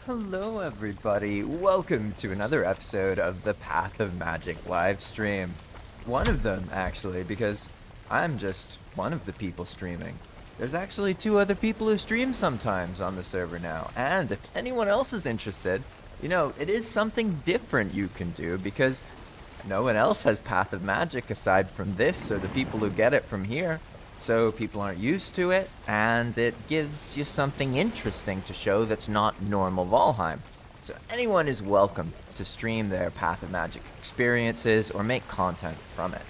Hello everybody, welcome to another episode of the Path of Magic live stream. One of them actually, because I'm just one of the people streaming. There's actually two other people who stream sometimes on the server now, and if anyone else is interested, it is something different you can do because no one else has Path of Magic aside from this, so the people who get it from here. So people aren't used to it, and it gives you something interesting to show that's not normal Valheim. So anyone is welcome to stream their Path of Magic experiences or make content from it.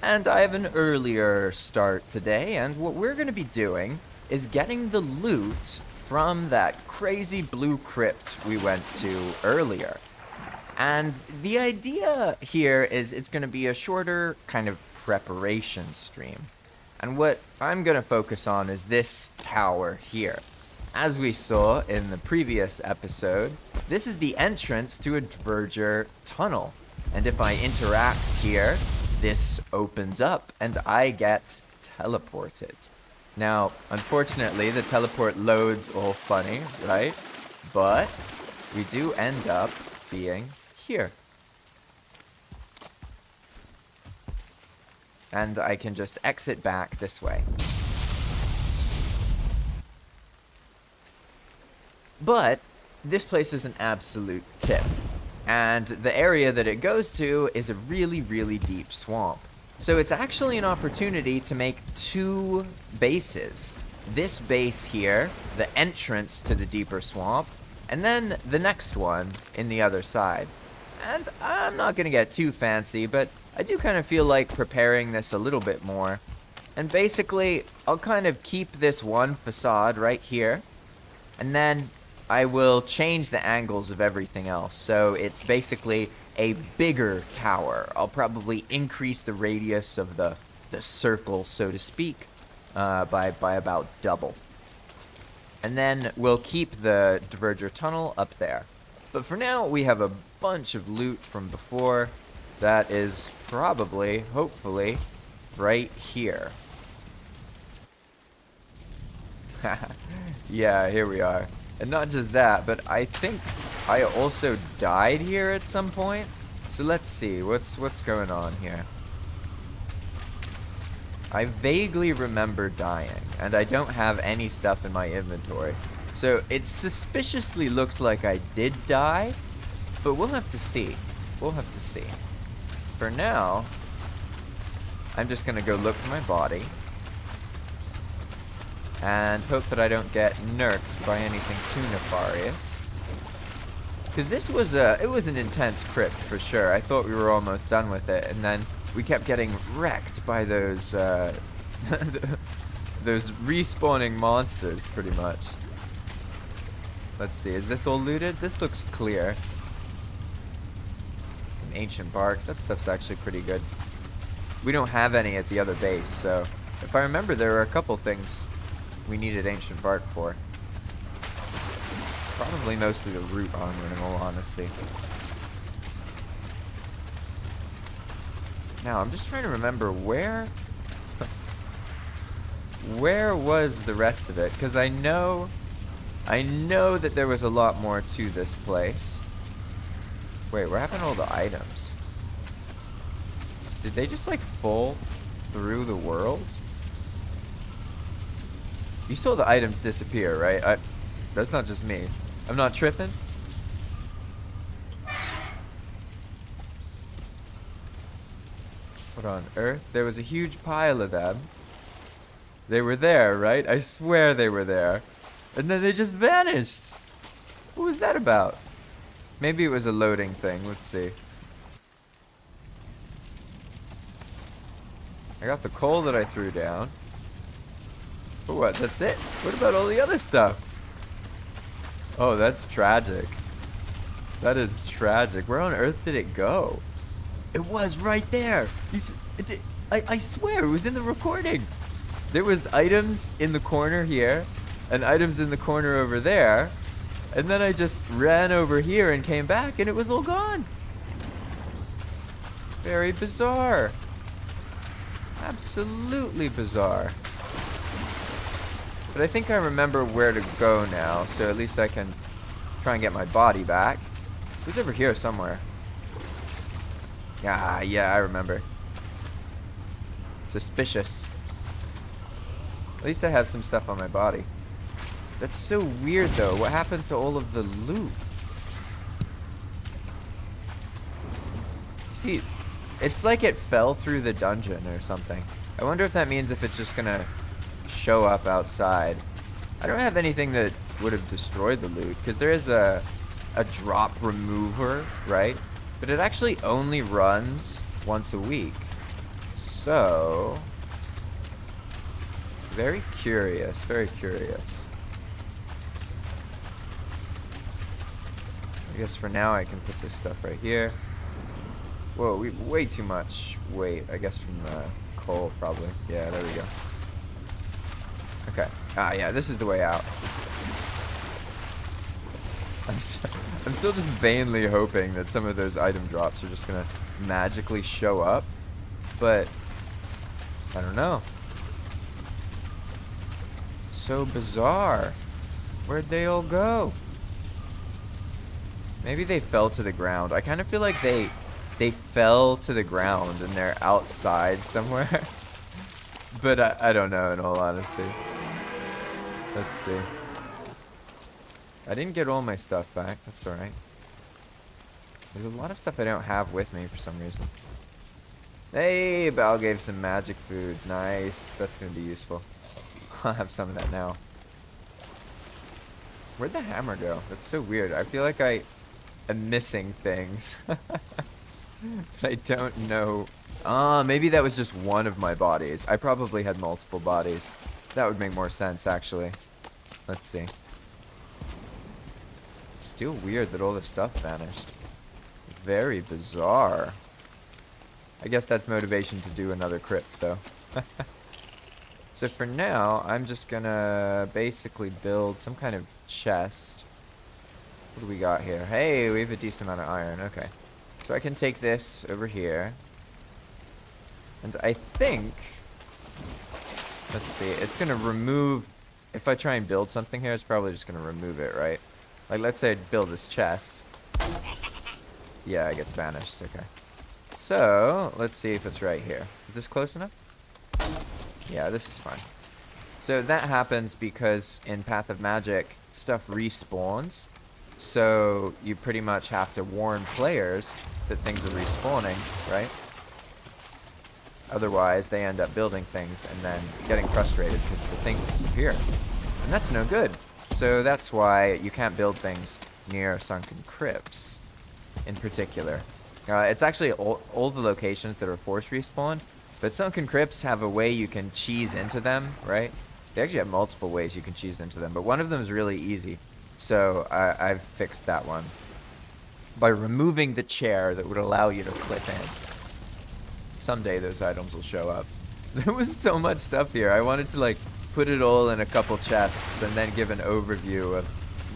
And I have an earlier start today, and what we're going to be doing is getting the loot from that crazy blue crypt we went to earlier. And the idea here is it's going to be a shorter kind of preparation stream. And what I'm going to focus on is this tower here. As we saw in the previous episode, this is the entrance to a Dverger tunnel. And if I interact here, this opens up and I get teleported. Now, unfortunately, the teleport loads all funny, right? But we do end up being here. And I can just exit back this way. But this place is an absolute tip. And the area that it goes to is a really, really deep swamp. So it's actually an opportunity to make two bases. This base here, the entrance to the deeper swamp, and then the next one in the other side. And I'm not going to get too fancy, but I do kind of feel like preparing this a little bit more. And basically, I'll kind of keep this one facade right here. And then I will change the angles of everything else. So it's basically a bigger tower. I'll probably increase the radius of the circle, so to speak, by about double. And then we'll keep the Dverger tunnel up there. But for now, we have a bunch of loot from before. That is probably, hopefully, right here. Yeah, here we are. And not just that, but I think I also died here at some point. So let's see, what's going on here? I vaguely remember dying, and I don't have any stuff in my inventory. So it suspiciously looks like I did die, but we'll have to see. We'll have to see. For now, I'm just going to go look for my body and hope that I don't get nerfed by anything too nefarious. Because this was it was an intense crypt for sure. I thought we were almost done with it, and then we kept getting wrecked by those those respawning monsters pretty much. Let's see, is this all looted? This looks clear. Ancient bark. That stuff's actually pretty good. We don't have any at the other base, so if I remember, there were a couple things we needed ancient bark for. Probably mostly the root armor, in all honesty. Now, I'm just trying to remember where was the rest of it, because I know that there was a lot more to this place. Wait, what happened to all the items? Did they just like fall through the world? You saw the items disappear, right? That's not just me. I'm not tripping. What on earth? There was a huge pile of them. They were there, right? I swear they were there. And then they just vanished. What was that about? Maybe it was a loading thing. Let's see. I got the coal that I threw down. But what? That's it? What about all the other stuff? Oh, that's tragic. That is tragic. Where on earth did it go? It was right there. I swear it was in the recording. There was items in the corner here and items in the corner over there. And then I just ran over here and came back, and it was all gone. Very bizarre. Absolutely bizarre. But I think I remember where to go now, so at least I can try and get my body back. Who's over here somewhere? Yeah, I remember. Suspicious. At least I have some stuff on my body. That's so weird though. What happened to all of the loot? See, it's like it fell through the dungeon or something. I wonder if that means if it's just gonna show up outside. I don't have anything that would have destroyed the loot, because there is a drop remover, right? But it actually only runs once a week. So, very curious, very curious. I guess for now I can put this stuff right here. Whoa, way too much weight, I guess, from the coal, probably. Yeah, there we go. Okay. Ah, yeah, this is the way out. I'm still just vainly hoping that some of those item drops are just gonna magically show up, but I don't know. So bizarre. Where'd they all go? Maybe they fell to the ground. I kind of feel like they fell to the ground and they're outside somewhere. But I don't know, in all honesty. Let's see. I didn't get all my stuff back. That's alright. There's a lot of stuff I don't have with me for some reason. Hey, Bal gave some magic food. Nice. That's going to be useful. I'll have some of that now. Where'd the hammer go? That's so weird. I feel like I am missing things. I don't know. Maybe that was just one of my bodies. I probably had multiple bodies. That would make more sense, actually. Let's see. Still weird that all the stuff vanished. Very bizarre. I guess that's motivation to do another crypt, though. So for now, I'm just gonna basically build some kind of chest. What do we got here? Hey, we have a decent amount of iron. Okay. So I can take this over here. And I think... Let's see. It's gonna remove... If I try and build something here, it's probably just gonna remove it, right? Like, let's say I build this chest. Yeah, it gets vanished. Okay. So, let's see if it's right here. Is this close enough? Yeah, this is fine. So that happens because in Path of Magic, stuff respawns. So you pretty much have to warn players that things are respawning, right? Otherwise, they end up building things and then getting frustrated because the things disappear. And that's no good. So that's why you can't build things near sunken crypts, in particular. It's actually all the locations that are force respawned, but sunken crypts have a way you can cheese into them, right? They actually have multiple ways you can cheese into them, but one of them is really easy. So I've fixed that one by removing the chair that would allow you to clip in. Someday those items will show up. There was so much stuff here. I wanted to like put it all in a couple chests and then give an overview of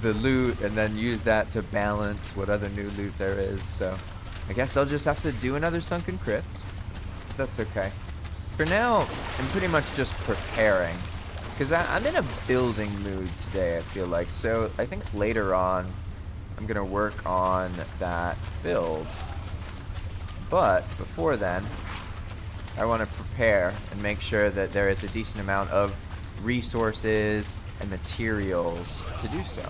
the loot and then use that to balance what other new loot there is. So I guess I'll just have to do another sunken crypt. That's okay. For now, I'm pretty much just preparing because I'm in a building mood today, I feel like. So I think later on I'm gonna work on that build. But before then, I want to prepare and make sure that there is a decent amount of resources and materials to do so.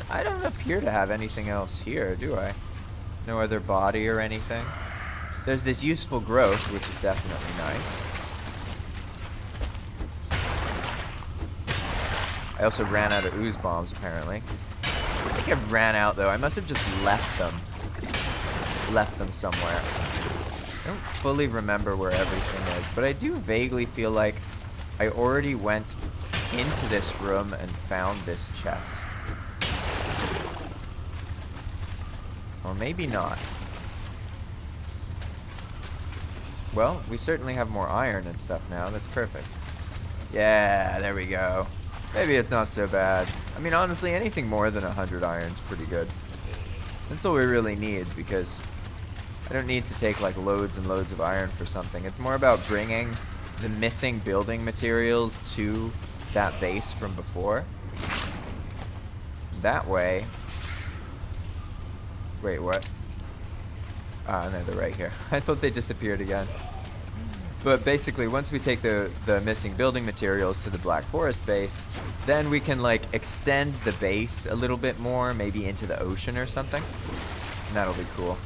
I don't appear to have anything else here, do I? No other body or anything. There's this useful growth, which is definitely nice. I also ran out of ooze bombs, apparently. I think I ran out, though. I must have just left them. Left them somewhere. I don't fully remember where everything is, but I do vaguely feel like I already went into this room and found this chest. Or maybe not. Well, we certainly have more iron and stuff now. That's perfect. Yeah, there we go. Maybe it's not so bad. I mean, honestly, anything more than 100 iron's pretty good. That's all we really need, because I don't need to take like loads and loads of iron for something. It's more about bringing the missing building materials to that base from before. that way... Wait, what? Ah, no, they're right here. I thought they disappeared again. But basically, once we take the missing building materials to the Black Forest base, then we can, like, extend the base a little bit more, maybe into the ocean or something. And that'll be cool.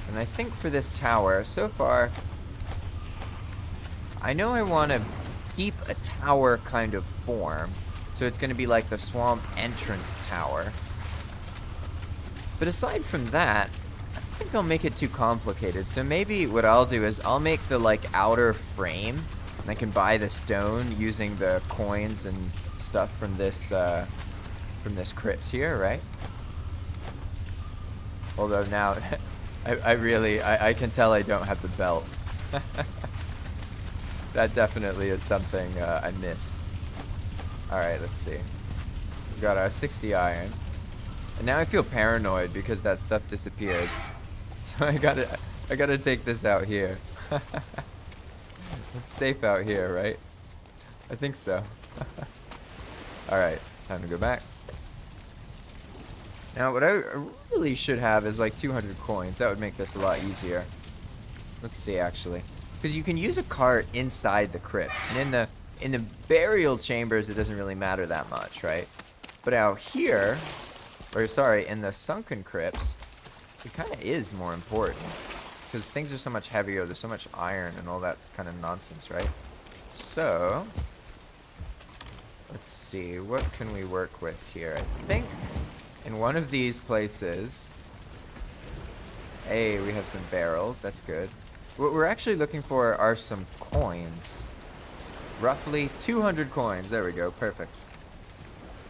And I think for this tower, so far, I know I want to keep a tower kind of form. So it's going to be like the swamp entrance tower. But aside from that, I think I'll make it too complicated. So maybe what I'll do is I'll make the like outer frame. And I can buy the stone using the coins and stuff from this crypt here, right? Although now, I can tell I don't have the belt. That definitely is something I miss. Alright, let's see. We've got our 60 iron. And now I feel paranoid because that stuff disappeared. So I gotta take this out here. It's safe out here, right? I think so. Alright, time to go back. Now what I really should have is like 200 coins. That would make this a lot easier. Let's see actually. Because you can use a cart inside the crypt. And in the burial chambers, it doesn't really matter that much, right? But out here, or sorry, in the sunken crypts, it kind of is more important. Because things are so much heavier, there's so much iron and all that kind of nonsense, right? So, let's see, what can we work with here? I think in one of these places, hey, we have some barrels, that's good. What we're actually looking for are some coins. Roughly 200 coins. There we go. Perfect.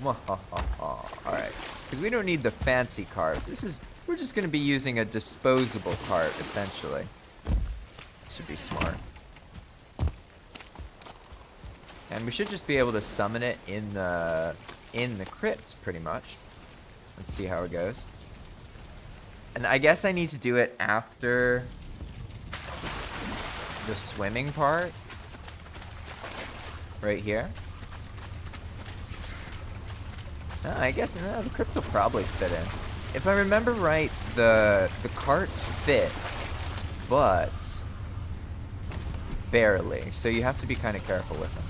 Alright. Because we don't need the fancy cart. We're just going to be using a disposable cart, essentially. Should be smart. And we should just be able to summon it in the crypt, pretty much. Let's see how it goes. And I guess I need to do it after the swimming part. Right here. I guess the crypt will probably fit in. If I remember right, the carts fit, but barely. So you have to be kind of careful with them.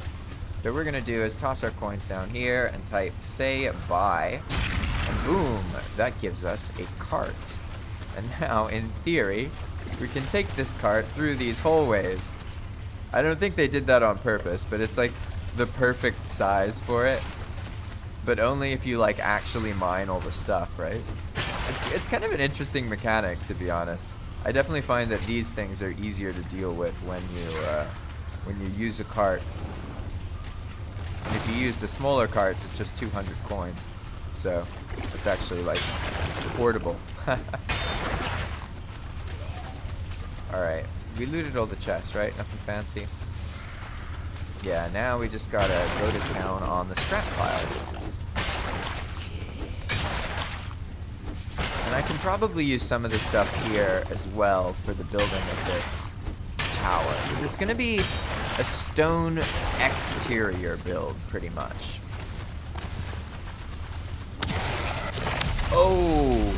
So what we're gonna do is toss our coins down here and type say buy, and boom, that gives us a cart. And now, in theory, we can take this cart through these hallways. I don't think they did that on purpose, but it's like the perfect size for it. But only if you like actually mine all the stuff, right? It's kind of an interesting mechanic, to be honest. I definitely find that these things are easier to deal with when you use a cart. And if you use the smaller carts, it's just 200 coins. So it's actually like portable. Alright, we looted all the chests, right? Nothing fancy. Yeah, now we just gotta go to town on the scrap piles. And I can probably use some of this stuff here as well for the building of this tower. Because it's gonna be a stone exterior build, pretty much. Oh!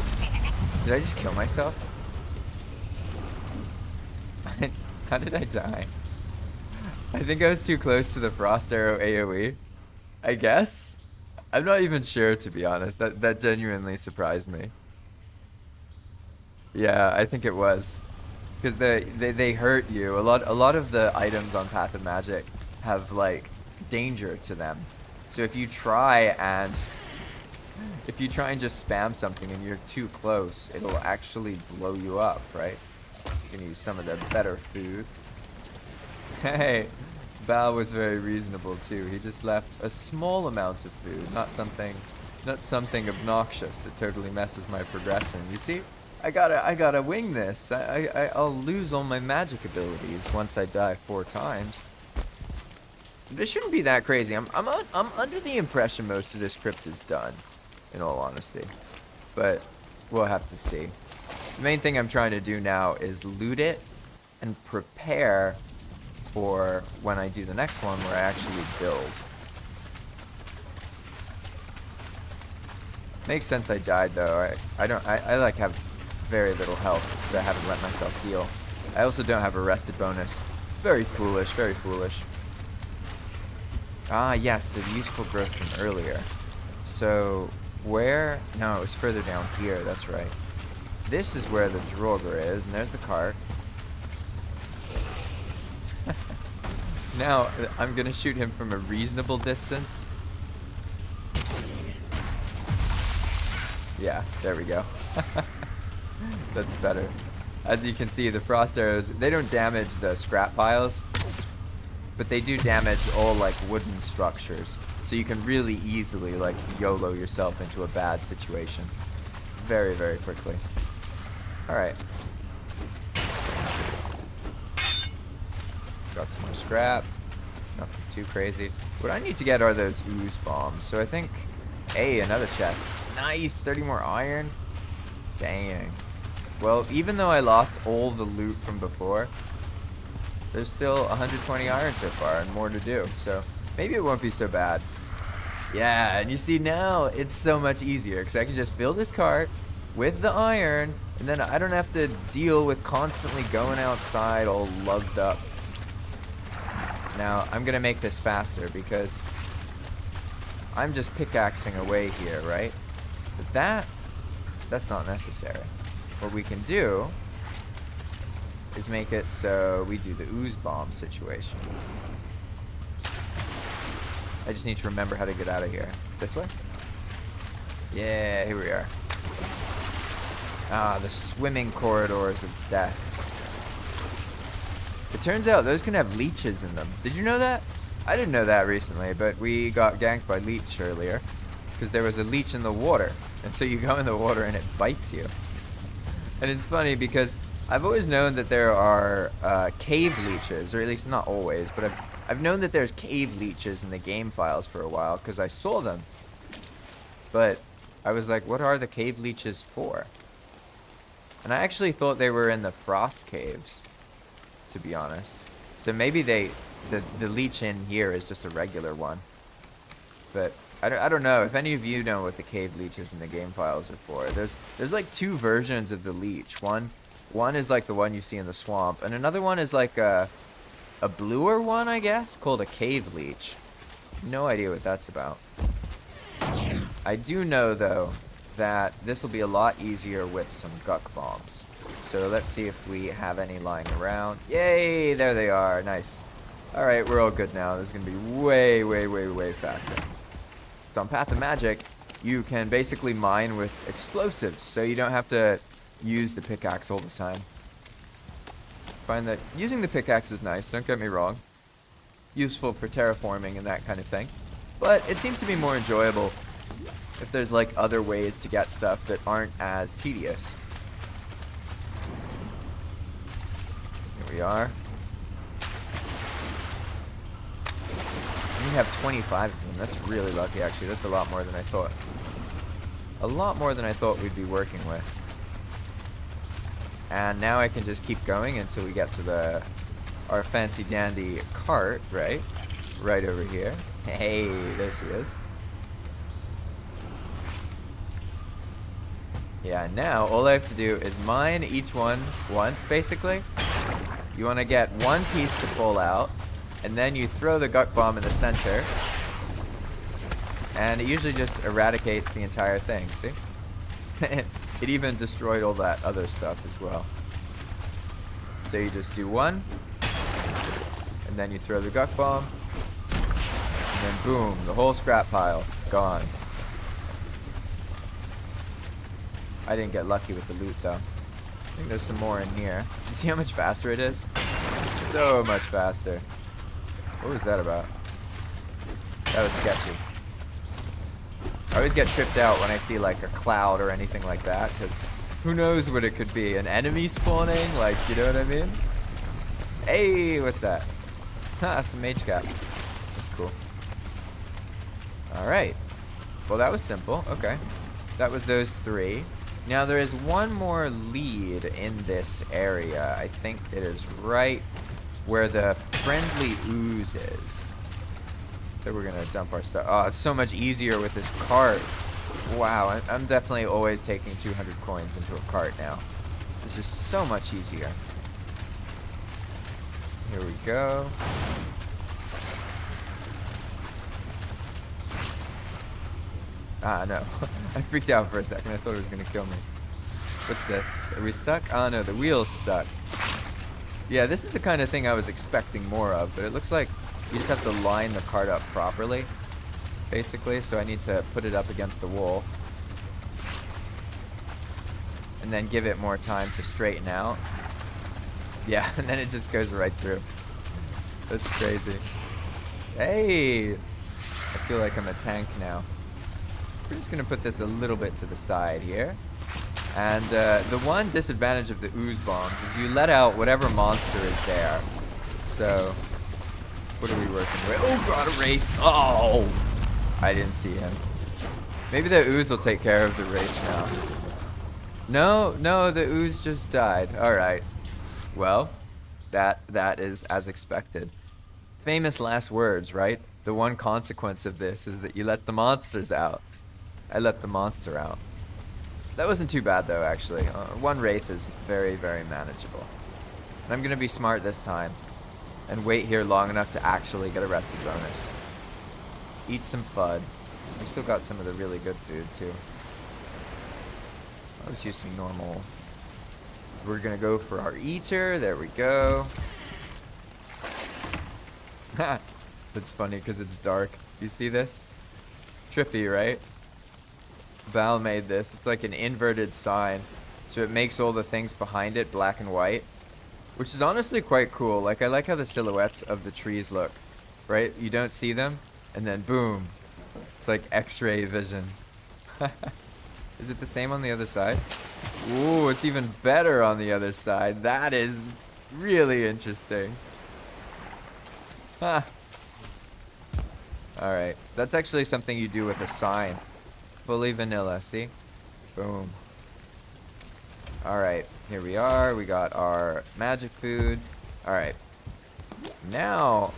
Did I just kill myself? How did I die? I think I was too close to the frost arrow AoE. I guess? I'm not even sure, to be honest. That genuinely surprised me. Yeah, I think it was. Because they hurt you. A lot of the items on Path of Magic have like danger to them. So if you try and just spam something and you're too close, it'll actually blow you up, right? You can use some of the better food. Hey, Val was very reasonable too. He just left a small amount of food, not something obnoxious that totally messes my progression. You see, I gotta wing this. I'll lose all my magic abilities once I die 4 times. This shouldn't be that crazy. I'm under the impression most of this crypt is done, in all honesty, but we'll have to see. The main thing I'm trying to do now is loot it and prepare for when I do the next one where I actually build. Makes sense I died though. I like have very little health because I haven't let myself heal. I also don't have a rested bonus. Very foolish, very foolish. Ah yes, the useful growth from earlier. So where? No, it was further down here, that's right. This is where the Draugr is, and there's the cart. Now, I'm gonna shoot him from a reasonable distance. Yeah, there we go. That's better. As you can see, the frost arrows, they don't damage the scrap piles, but they do damage all like wooden structures. So you can really easily like YOLO yourself into a bad situation very, very quickly. All right. Got some more scrap. Nothing too crazy. What I need to get are those ooze bombs. So I think, hey, another chest. Nice, 30 more iron. Dang. Well, even though I lost all the loot from before, there's still 120 iron so far and more to do. So maybe it won't be so bad. Yeah, and you see now it's so much easier because I can just fill this cart with the iron and then I don't have to deal with constantly going outside all lugged up. Now, I'm going to make this faster because I'm just pickaxing away here, right? But that's not necessary. What we can do is make it so we do the ooze bomb situation. I just need to remember how to get out of here. This way? Yeah, here we are. Ah, the swimming corridors of death. It turns out those can have leeches in them. Did you know that? I didn't know that recently, but we got ganked by leech earlier because there was a leech in the water. And so you go in the water and it bites you. And it's funny because I've always known that there are cave leeches, or at least not always, but I've known that there's cave leeches in the game files for a while because I saw them. But I was like, what are the cave leeches for? And I actually thought they were in the frost caves, to be honest. So maybe the leech in here is just a regular one. But I don't know if any of you know what the cave leeches in the game files are for. There's like two versions of the leech. One is like the one you see in the swamp, and another one is like a bluer one, I guess, called a cave leech. No idea what that's about. I do know though that this will be a lot easier with some guck bombs. So let's see if we have any lying around. Yay, there they are. Nice. All right, we're all good now. This is gonna be way, way, way, way faster. So on Path of Magic, you can basically mine with explosives, so you don't have to use the pickaxe all the time. Find that using the pickaxe is nice, don't get me wrong. Useful for terraforming and that kind of thing. But it seems to be more enjoyable if there's like other ways to get stuff that aren't as tedious. Here we are. We have 25 of them. That's really lucky, actually. That's a lot more than I thought. A lot more than I thought we'd be working with. And now I can just keep going until we get to our fancy dandy cart, right? Right over here. Hey, there she is. Yeah, now all I have to do is mine each one once, basically. You want to get one piece to pull out, and then you throw the guck bomb in the center, and it usually just eradicates the entire thing, see? It even destroyed all that other stuff as well. So you just do one, and then you throw the guck bomb, and then boom, the whole scrap pile gone. I didn't get lucky with the loot though. I think there's some more in here. You see how much faster it is? So much faster. What was that about? That was sketchy. I always get tripped out when I see like a cloud or anything like that, because who knows what it could be? An enemy spawning? Like, you know what I mean? Hey, what's that? Ha, some mage cap. That's cool. Alright. Well, that was simple. Okay. That was those three. Now, there is one more lead in this area. I think it is right where the friendly ooze is. So we're gonna dump our stuff. Oh, it's so much easier with this cart. Wow, I'm definitely always taking 200 coins into a cart now. This is so much easier. Here we go. Ah, no. I freaked out for a second. I thought it was gonna kill me. What's this? Are we stuck? Oh no, the wheel's stuck. Yeah, this is the kind of thing I was expecting more of, but it looks like you just have to line the cart up properly, basically. So I need to put it up against the wall and then give it more time to straighten out. Yeah, and then it just goes right through. That's crazy. Hey! I feel like I'm a tank now. We're just gonna put this a little bit to the side here. And the one disadvantage of the ooze bombs is you let out whatever monster is there. So, what are we working with? Oh god, a wraith! Oh! I didn't see him. Maybe the ooze will take care of the wraith now. No, the ooze just died. Alright. Well, that is as expected. Famous last words, right? The one consequence of this is that you let the monsters out. I let the monster out. That wasn't too bad though, actually. One wraith is very, very manageable. And I'm gonna be smart this time and wait here long enough to actually get a rested bonus. Eat some FUD. We still got some of the really good food too. Let's use some normal. We're gonna go for our eater. There we go. That's funny because it's dark. You see this? Trippy, right? Val made this. It's like an inverted sign. So it makes all the things behind it black and white. Which is honestly quite cool. Like, I like how the silhouettes of the trees look. Right? You don't see them. And then boom. It's like X-ray vision. Is it the same on the other side? Ooh, it's even better on the other side. That is really interesting. Huh. Alright. That's actually something you do with a sign. Fully vanilla, see? Boom. Alright, here we are. We got our magic food. Alright. Now,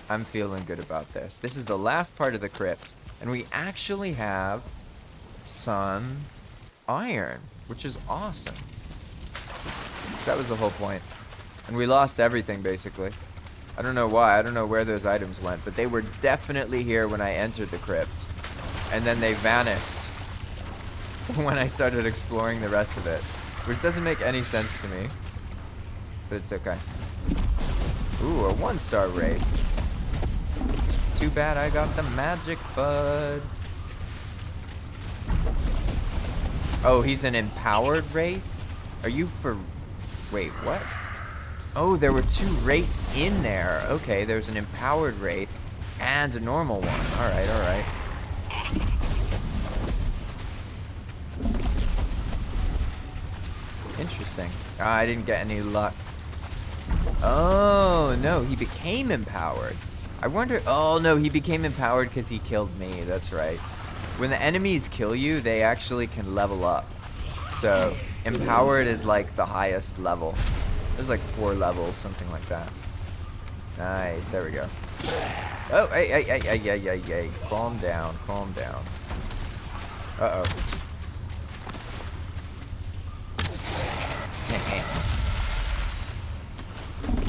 I'm feeling good about this. This is the last part of the crypt. And we actually have some iron, which is awesome. That was the whole point. And we lost everything, basically. I don't know why. I don't know where those items went, but they were definitely here when I entered the crypt. And then they vanished when I started exploring the rest of it, which doesn't make any sense to me, but it's okay. Ooh, a 1-star raid. Too bad I got the magic bud. Oh, he's an empowered wraith? Are you for... Wait, what? Oh, there were 2 wraiths in there. Okay, there's an empowered wraith and a normal one. Alright, alright. Interesting. Oh, I didn't get any luck. Oh, no, he became empowered. I wonder... Oh, no, he became empowered because he killed me. That's right. When the enemies kill you, they actually can level up. So, empowered is like the highest level. There's like 4 levels, something like that. Nice, there we go. Oh, hey. Calm down, calm down. Uh-oh.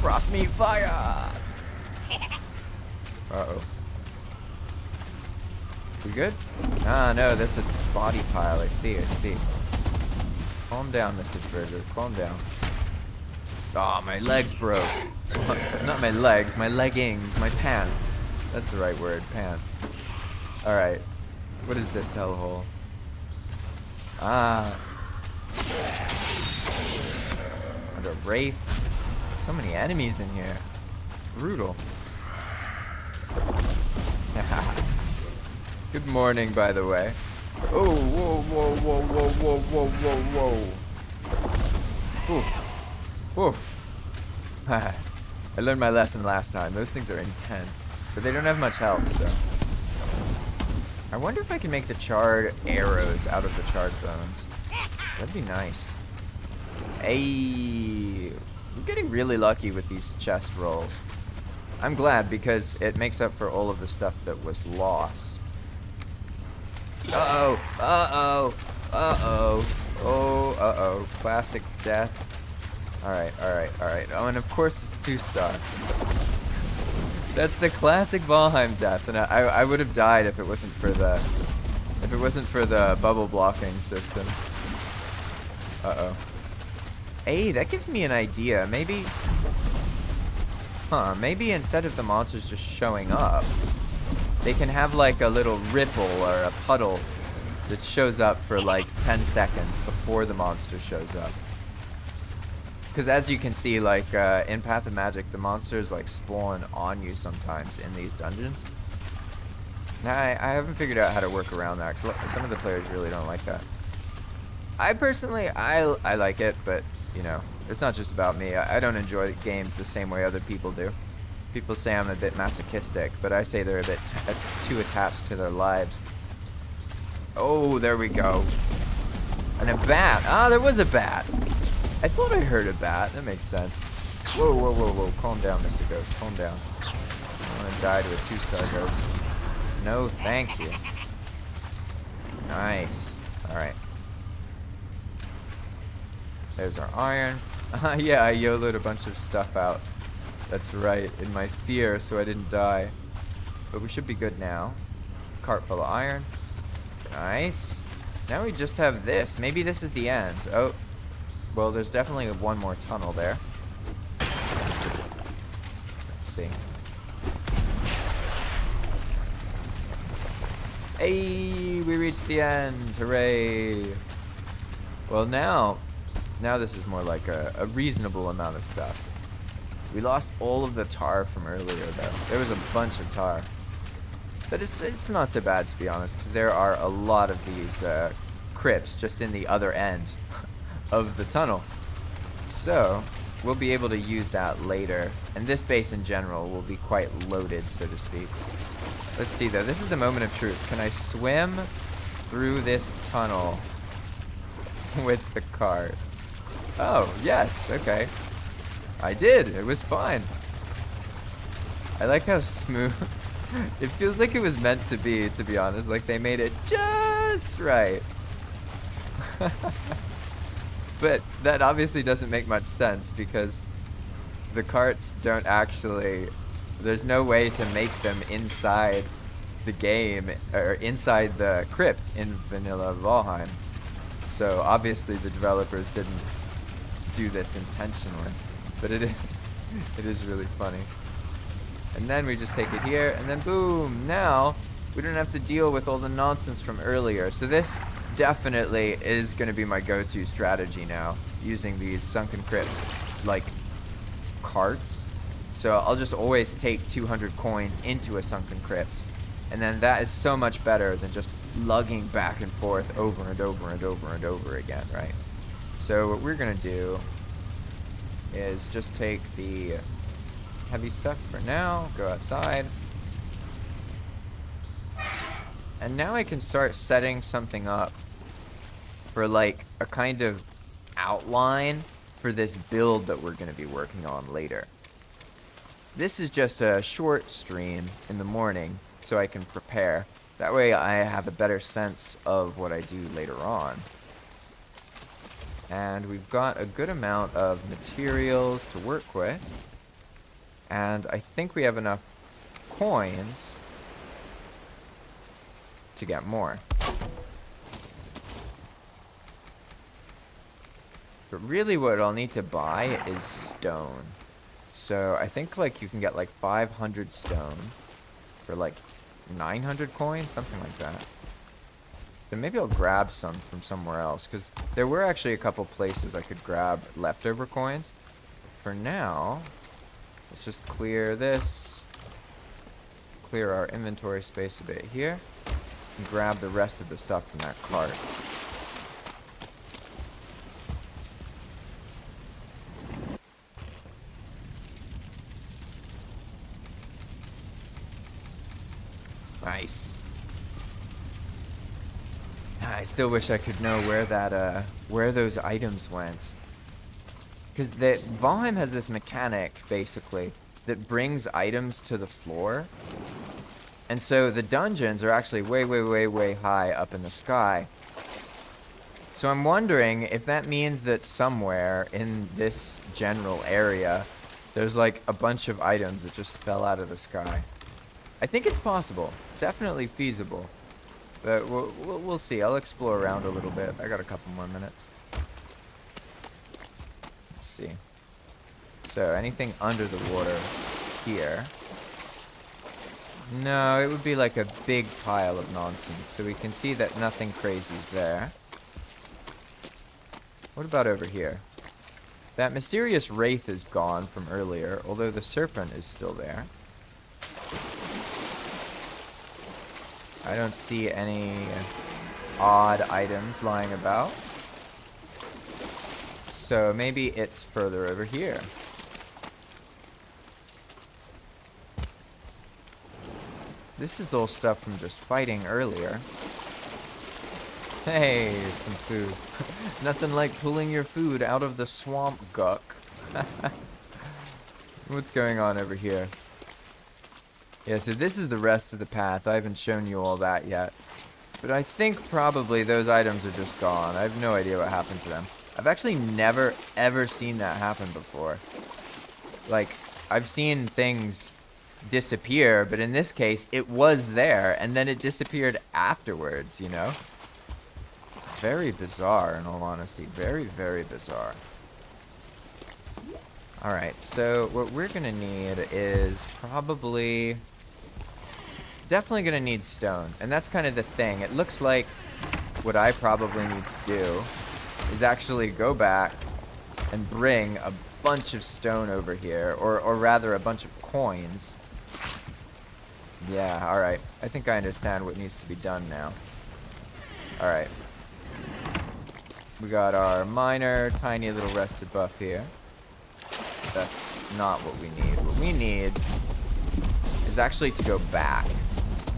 Frost me fire! Uh-oh. We good? Ah, no, that's a body pile. I see. Calm down, Mr. Trigger. Calm down. Oh, my legs broke. Not my legs, my leggings, my pants. That's the right word, pants. Alright. What is this hellhole? Ah. And a wraith. So many enemies in here. Brutal. Good morning, by the way. Oh, whoa. Oof. I learned my lesson last time. Those things are intense. But they don't have much health, so. I wonder if I can make the charred arrows out of the charred bones. That'd be nice. Hey. I'm getting really lucky with these chest rolls. I'm glad because it makes up for all of the stuff that was lost. Uh-oh, uh-oh, uh-oh, oh, uh-oh. Classic death. Alright, alright, alright. Oh, and of course it's 2-star. That's the classic Valheim death, and I would have died if it wasn't for the bubble blocking system. Uh-oh. Hey, that gives me an idea. Maybe instead of the monsters just showing up, they can have like a little ripple or a puddle that shows up for like 10 seconds before the monster shows up. Because as you can see, like in Path of Magic, the monsters like spawn on you sometimes in these dungeons. Now I haven't figured out how to work around that, because some of the players really don't like that. I personally, I like it, but you know, it's not just about me. I don't enjoy games the same way other people do. People say I'm a bit masochistic, but I say they're a bit too attached to their lives. Oh, there we go. And a bat. Ah, there was a bat. I thought I heard a bat. That makes sense. Whoa, whoa, whoa, whoa. Calm down, Mr. Ghost. Calm down. I want to die to a 2-star ghost. No, thank you. Nice. Alright. There's our iron. Yeah, I YOLO'd a bunch of stuff out. That's right, in my fear, so I didn't die. But we should be good now. Cart full of iron. Nice. Now we just have this. Maybe this is the end. Oh. Well, there's definitely one more tunnel there. Let's see. Hey, we reached the end. Hooray. Well, now this is more like a reasonable amount of stuff. We lost all of the tar from earlier, though. There was a bunch of tar. But it's not so bad, to be honest, because there are a lot of these crypts just in the other end of the tunnel. So we'll be able to use that later. And this base in general will be quite loaded, so to speak. Let's see, though. This is the moment of truth. Can I swim through this tunnel with the cart? Oh, yes. Okay. I did. It was fine. I like how smooth. It feels like it was meant to be honest. Like they made it just right. But that obviously doesn't make much sense because the carts don't actually, there's no way to make them inside the game or inside the crypt in vanilla Valheim. So obviously the developers didn't do this intentionally, but it is really funny. And then we just take it here and then boom, now we don't have to deal with all the nonsense from earlier. So this definitely is going to be my go-to strategy now, using these sunken crypt like carts. So I'll just always take 200 coins into a sunken crypt, and then that is so much better than just lugging back and forth over and over and over and over again, right? So what we're going to do is just take the heavy stuff for now, go outside. And now I can start setting something up for like a kind of outline for this build that we're going to be working on later. This is just a short stream in the morning so I can prepare. That way I have a better sense of what I do later on. And we've got a good amount of materials to work with. And I think we have enough coins to get more. But really what I'll need to buy is stone. So I think like you can get like 500 stone for like 900 coins, something like that. Then maybe I'll grab some from somewhere else, because there were actually a couple places I could grab leftover coins. For now, let's just clear this, clear our inventory space a bit here, and grab the rest of the stuff from that cart. Nice. I still wish I could know where that where those items went. Because the Valheim has this mechanic, basically, that brings items to the floor. And so the dungeons are actually way, way, way, way high up in the sky. So I'm wondering if that means that somewhere in this general area, there's like a bunch of items that just fell out of the sky. I think it's possible. Definitely feasible. But we'll see. I'll explore around a little bit. I got a couple more minutes. Let's see. So anything under the water here? No, it would be like a big pile of nonsense. So we can see that nothing crazy's there. What about over here? That mysterious wraith is gone from earlier, although the serpent is still there. I don't see any odd items lying about. So maybe it's further over here. This is all stuff from just fighting earlier. Hey, some food. Nothing like pulling your food out of the swamp guck. What's going on over here? Yeah, so this is the rest of the path. I haven't shown you all that yet. But I think probably those items are just gone. I have no idea what happened to them. I've actually never, ever seen that happen before. Like, I've seen things disappear, but in this case, it was there, and then it disappeared afterwards, you know? Very bizarre, in all honesty. Very, very bizarre. Alright, so what we're gonna need is probably... definitely gonna need stone, and that's kind of the thing. It looks like what I probably need to do is actually go back and bring a bunch of stone over here, or rather a bunch of coins. Yeah, alright. I think I understand what needs to be done now. Alright. We got our minor, tiny little rested buff here. That's not what we need. What we need is actually to go back.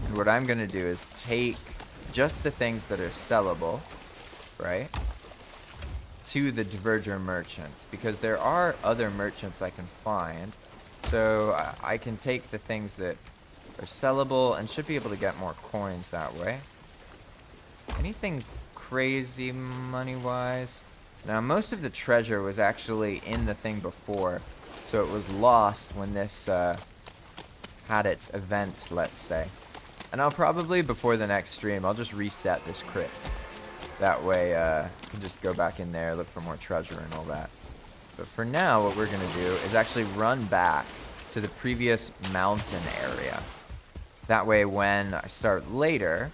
And what I'm going to do is take just the things that are sellable, right, to the Diverger merchants. Because there are other merchants I can find. So I can take the things that are sellable and should be able to get more coins that way. Anything crazy money-wise? Now, most of the treasure was actually in the thing before, so it was lost when this had its event, let's say. And I'll probably, before the next stream, I'll just reset this crypt. That way, I can just go back in there, look for more treasure and all that. But for now, what we're going to do is actually run back to the previous mountain area. That way, when I start later,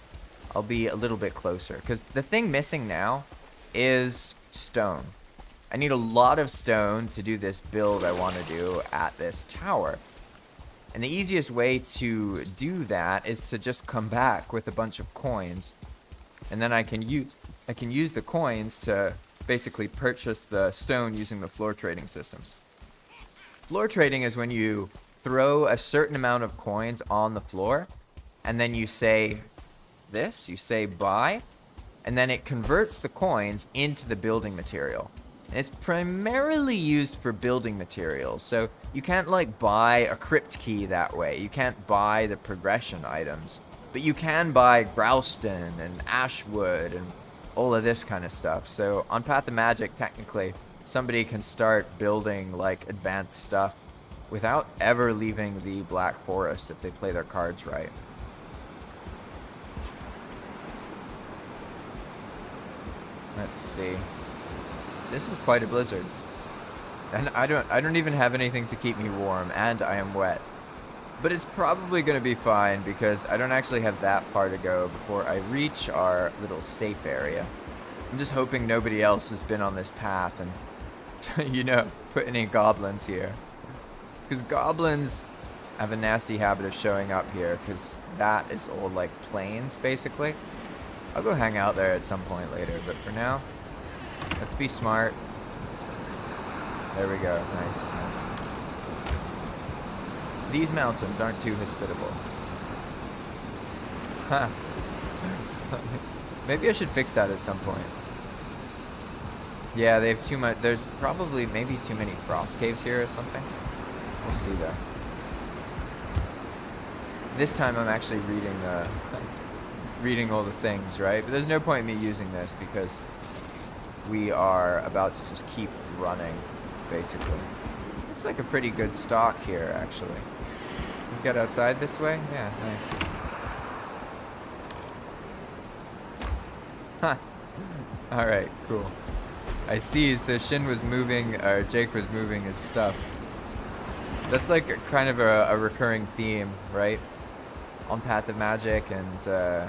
I'll be a little bit closer. Because the thing missing now is stone. I need a lot of stone to do this build I want to do at this tower. And the easiest way to do that is to just come back with a bunch of coins. And then I can use the coins to basically purchase the stone using the floor trading system. Floor trading is when you throw a certain amount of coins on the floor, and then you say this, you say buy, and then it converts the coins into the building material. And it's primarily used for building materials, so you can't like buy a crypt key that way. You can't buy the progression items, but you can buy Growlstone and Ashwood and all of this kind of stuff. So on Path of Magic, technically, somebody can start building like advanced stuff without ever leaving the Black Forest if they play their cards right. Let's see. This is quite a blizzard. And I don't even have anything to keep me warm, and I am wet. But it's probably going to be fine because I don't actually have that far to go before I reach our little safe area. I'm just hoping nobody else has been on this path and, you know, put any goblins here. Because goblins have a nasty habit of showing up here because that is all like plains, basically. I'll go hang out there at some point later, but for now, let's be smart. There we go. Nice, nice. These mountains aren't too hospitable. Huh. Maybe I should fix that at some point. Yeah, they have too much. There's probably maybe too many frost caves here or something. We'll see though. This time I'm actually reading reading all the things, right? But there's no point in me using this because we are about to just keep running, basically. Looks like a pretty good stock here, actually. We get outside this way? Yeah, nice. Huh. Alright, cool. I see, so Shin was moving, or Jake was moving his stuff. That's like kind of a recurring theme, right? On Path of Magic and,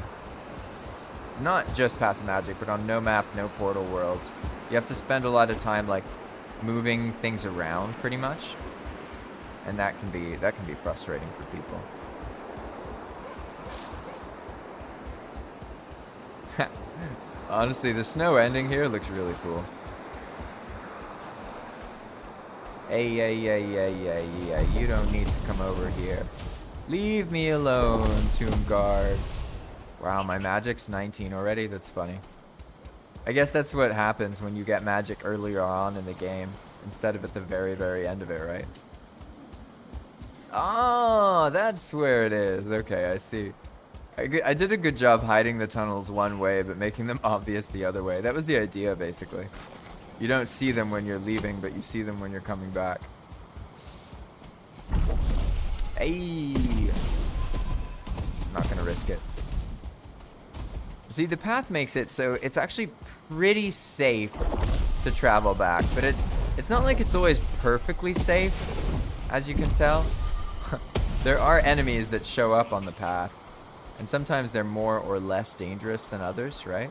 not just Path of Magic, but on No Map, No Portal Worlds. You have to spend a lot of time, like, moving things around, pretty much. And that can be frustrating for people. Honestly, the snow ending here looks really cool. Hey, yeah, you don't need to come over here. Leave me alone, Tomb Guard. Wow, my magic's 19 already? That's funny. I guess that's what happens when you get magic earlier on in the game, instead of at the very, very end of it, right? Oh, that's where it is. Okay, I see. I did a good job hiding the tunnels one way, but making them obvious the other way. That was the idea, basically. You don't see them when you're leaving, but you see them when you're coming back. Hey! Not gonna risk it. See, the path makes it so it's actually pretty safe to travel back, but it's not like it's always perfectly safe, as you can tell. There are enemies that show up on the path, and sometimes they're more or less dangerous than others, right?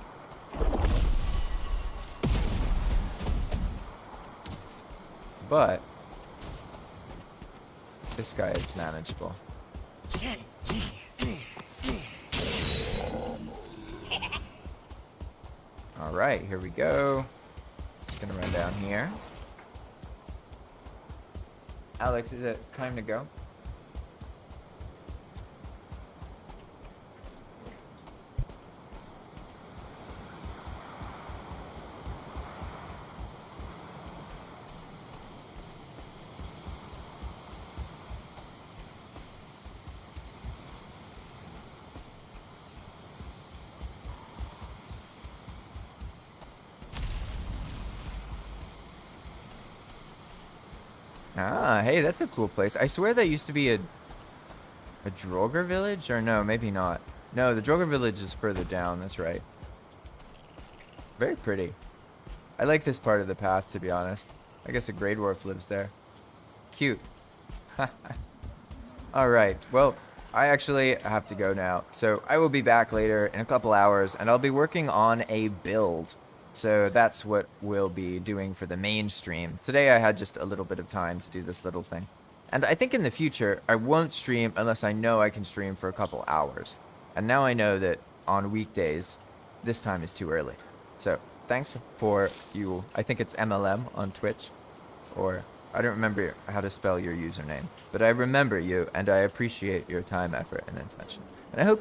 But this guy is manageable. All right, here we go. Just gonna run down here. Alex, is it time to go? Ah, hey, that's a cool place. I swear that used to be a Draugr village? Or no, maybe not. No, the Draugr village is further down, that's right. Very pretty. I like this part of the path, to be honest. I guess a Grey Dwarf lives there. Cute. Alright, well, I actually have to go now. So I will be back later in a couple hours, and I'll be working on a build. So that's what we'll be doing for the main stream. Today I had just a little bit of time to do this little thing. And I think in the future, I won't stream unless I know I can stream for a couple hours. And now I know that on weekdays, this time is too early. So thanks for you. I think it's MLM on Twitch, or I don't remember how to spell your username, but I remember you and I appreciate your time, effort, and intention. And I hope you